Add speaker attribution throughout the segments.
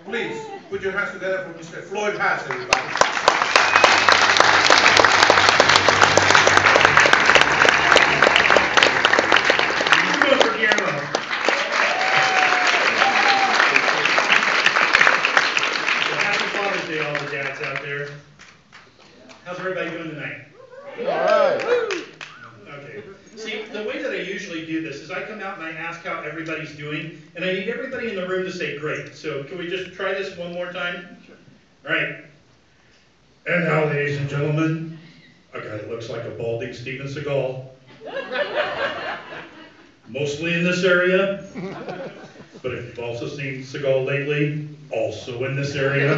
Speaker 1: Please, put your hands together for Mr. Floyd Haas, everybody.
Speaker 2: Happy Father's Day, all the dads out there. How's everybody doing tonight?
Speaker 3: All right.
Speaker 2: Okay. See, the way that I usually do this is I come out and I ask how everybody's doing, and I need everybody in the room to say great. So can we just try this one more time? Sure. All right. And now, ladies and gentlemen, a guy that looks like a balding Steven Seagal. Mostly in this area, but if you've also seen Seagal lately, also in this area.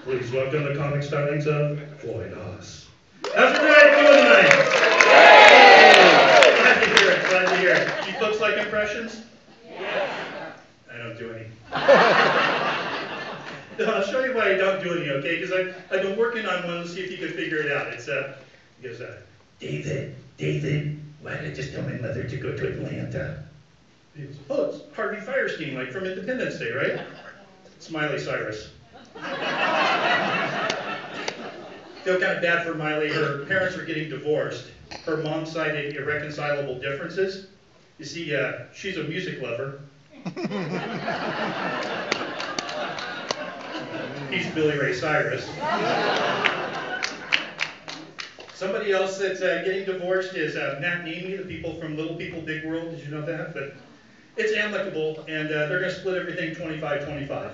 Speaker 2: Please welcome the comic stylings of Floyd Haas. How's everybody doing tonight? Glad to hear it, glad to hear it. You folks like impressions? Yes. I don't do any. No, I'll show you why I don't do any, okay? Because I've been working on one to see if you can figure it out. It goes, David, why did I just tell my mother to go to Atlanta? He goes, oh, it's Harvey Firestein, like from Independence Day, right? Smiley Cyrus. Feel kind of bad for Miley. Her parents were getting divorced. Her mom cited irreconcilable differences. You see, she's a music lover. He's Billy Ray Cyrus. Somebody else that's getting divorced is Matt Neamy, the people from Little People, Big World. Did you know that? But it's amicable, and they're going to split everything 25-25.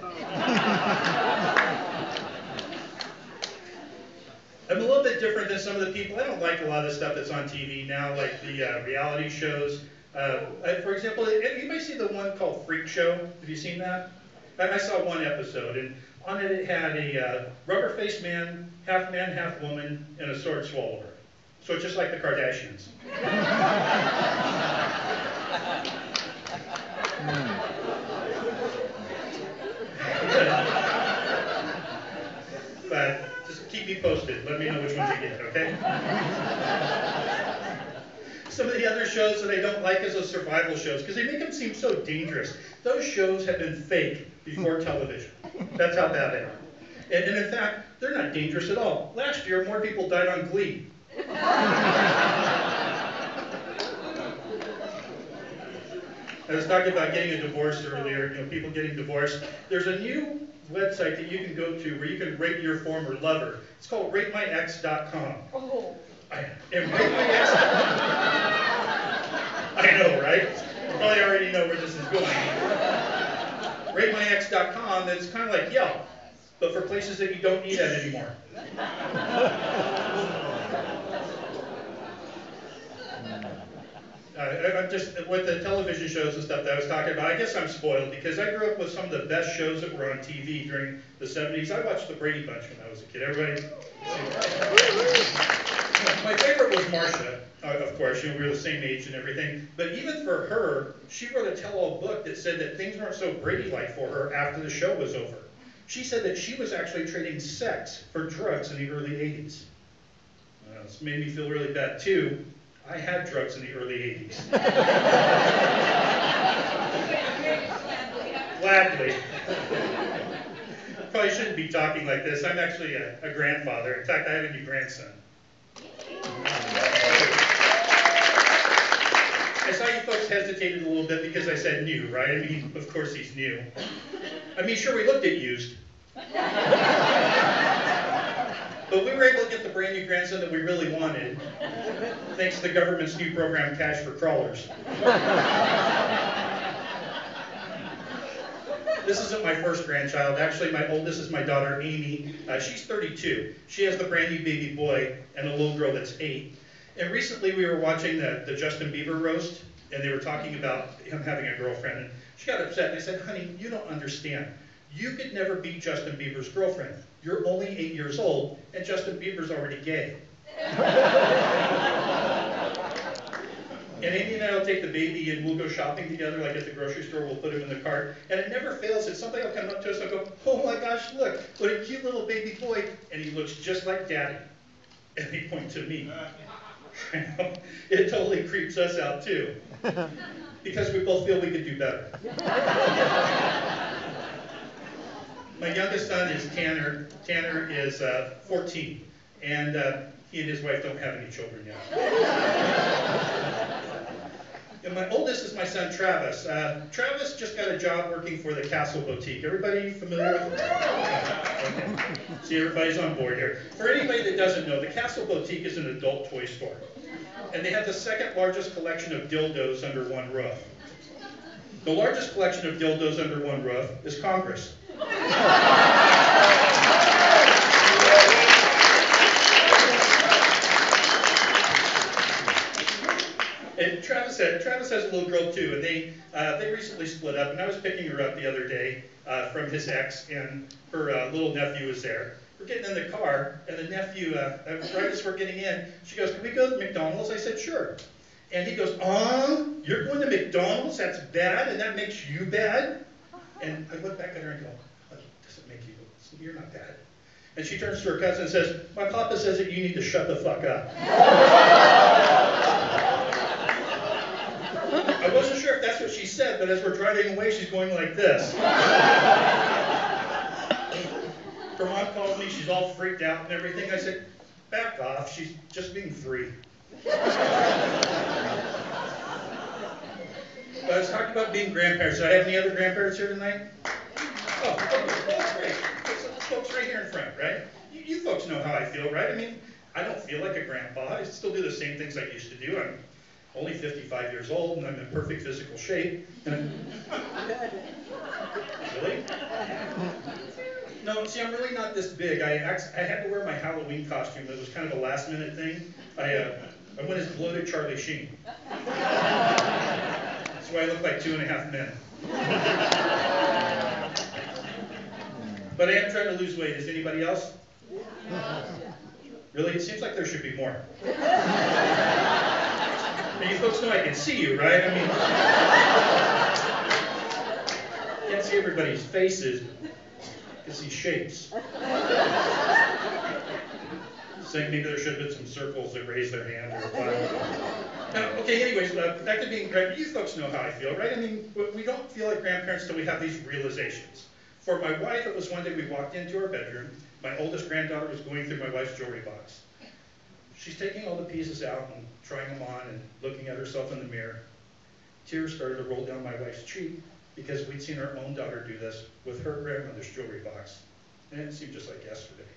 Speaker 2: I'm a little bit different than some of the people. I don't like a lot of the stuff that's on TV now, like the reality shows. For example, you might see the one called Freak Show. Have you seen that? I saw one episode, and on it had a rubber-faced man, half woman, and a sword swallower. So it's just like the Kardashians. But just keep me posted. Let me know which ones you get, okay? Some of the other shows that I don't like is those survival shows, because they make them seem so dangerous. Those shows have been fake before television. That's how bad they are. And in fact, they're not dangerous at all. Last year, more people died on Glee. I was talking about getting a divorce earlier, people getting divorced. There's a new website that you can go to where you can rate your former lover. It's called ratemyex.com.
Speaker 4: Oh.
Speaker 2: And ratemyex.com. I know, right? You probably already know where this is going. Ratemyex.com, it's kind of like Yelp, but for places that you don't need that anymore. I'm just, with the television shows and stuff that I was talking about, I guess I'm spoiled because I grew up with some of the best shows that were on TV during the 70s. I watched the Brady Bunch when I was a kid. Everybody? My favorite was Marcia, of course. We were the same age and everything. But even for her, she wrote a tell-all book that said that things weren't so Brady-like for her after the show was over. She said that she was actually trading sex for drugs in the early 80s. This made me feel really bad, too. I had drugs in the early 80s. Gladly. Probably shouldn't be talking like this. I'm actually a grandfather. In fact, I have a new grandson. I saw you folks hesitated a little bit because I said new, right? I mean, of course he's new. I mean, sure, we looked at used. But we were able to get the brand new grandson that we really wanted, thanks to the government's new program, Cash for Crawlers. This isn't my first grandchild. Actually, my oldest is my daughter, Amy. She's 32. She has the brand new baby boy and a little girl that's 8. And recently we were watching the Justin Bieber roast, and they were talking about him having a girlfriend. And she got upset. They said, honey, you don't understand. You could never be Justin Bieber's girlfriend. You're only 8 years old, and Justin Bieber's already gay. And Amy and I will take the baby and we'll go shopping together, like at the grocery store. We'll put him in the cart. And it never fails that somebody will come up to us and go, oh my gosh, look, what a cute little baby boy. And he looks just like Daddy. And they point to me. I know. It totally creeps us out too. Because we both feel we could do better. My youngest son is Tanner. Tanner is 14, and he and his wife don't have any children yet. And my oldest is my son Travis. Travis just got a job working for the Castle Boutique. Everybody familiar with it? Okay. See, everybody's on board here. For anybody that doesn't know, the Castle Boutique is an adult toy store. And they have the second largest collection of dildos under one roof. The largest collection of dildos under one roof is Congress. And Travis has a little girl too, and they recently split up, and I was picking her up the other day from his ex, and her little nephew was there. We're getting in the car, and the nephew, right as we're getting in, she goes, "Can we go to McDonald's?" I said, "Sure." And he goes, "You're going to McDonald's? That's bad, and that makes you bad?" And I look back at her and go, "Oh, doesn't make you, you're not bad." And she turns to her cousin and says, "My papa says that you need to shut the fuck up." I wasn't sure if that's what she said, but as we're driving away, she's going like this. Her mom called me, she's all freaked out and everything. I said, "Back off, she's just being 3. I was talking about being grandparents. Do I have any other grandparents here tonight? Oh, that's great. Folks right here in front, right? You folks know how I feel, right? I mean, I don't feel like a grandpa. I still do the same things I used to do. I'm only 55 years old, and I'm in perfect physical shape. Really? No, see, I'm really not this big. I had to wear my Halloween costume. That was kind of a last-minute thing. I went as bloated Charlie Sheen. That's why I look like 2.5 men. But I am trying to lose weight. Is anybody else? Really? It seems like there should be more. And you folks know I can see you, right? I mean, I can't see everybody's faces, but I can see shapes. Saying maybe there should have been some circles that raise their hand or whatever. Okay, anyways, back to being grandparents. You folks know how I feel, right? I mean, we don't feel like grandparents until we have these realizations. For my wife, it was one day we walked into our bedroom. My oldest granddaughter was going through my wife's jewelry box. She's taking all the pieces out and trying them on and looking at herself in the mirror. Tears started to roll down my wife's cheek because we'd seen our own daughter do this with her grandmother's jewelry box. And it seemed just like yesterday.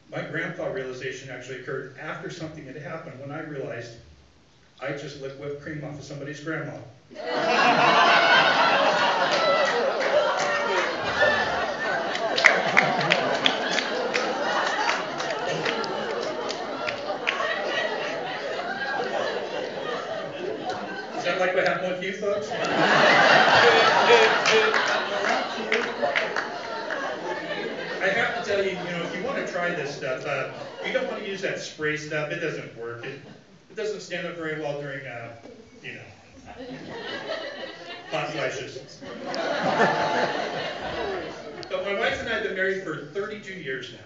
Speaker 2: My grandpa realization actually occurred after something had happened when I realized I just licked whipped cream off of somebody's grandma. Is that like what happened with you folks? I have to tell you, if you want to try this stuff, you don't want to use that spray stuff. It doesn't work. It doesn't stand up very well during, hot flashes. But my wife and I have been married for 32 years now.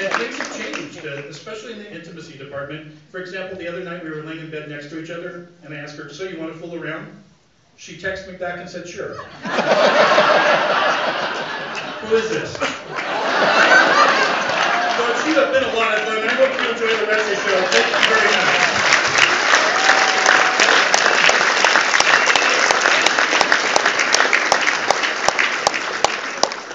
Speaker 2: And things have changed, especially in the intimacy department. For example, the other night we were laying in bed next to each other, and I asked her, "So you want to fool around?" She texted me back and said, "Sure." Who is this? So it's been a lot of fun. I hope you enjoy the rest of the show. Thank you very much.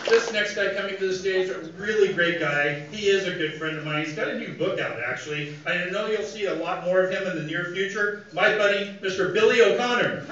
Speaker 2: This next guy coming to the stage, a really great guy. He is a good friend of mine. He's got a new book out, actually. I know you'll see a lot more of him in the near future. My buddy, Mr. Billy O'Connor.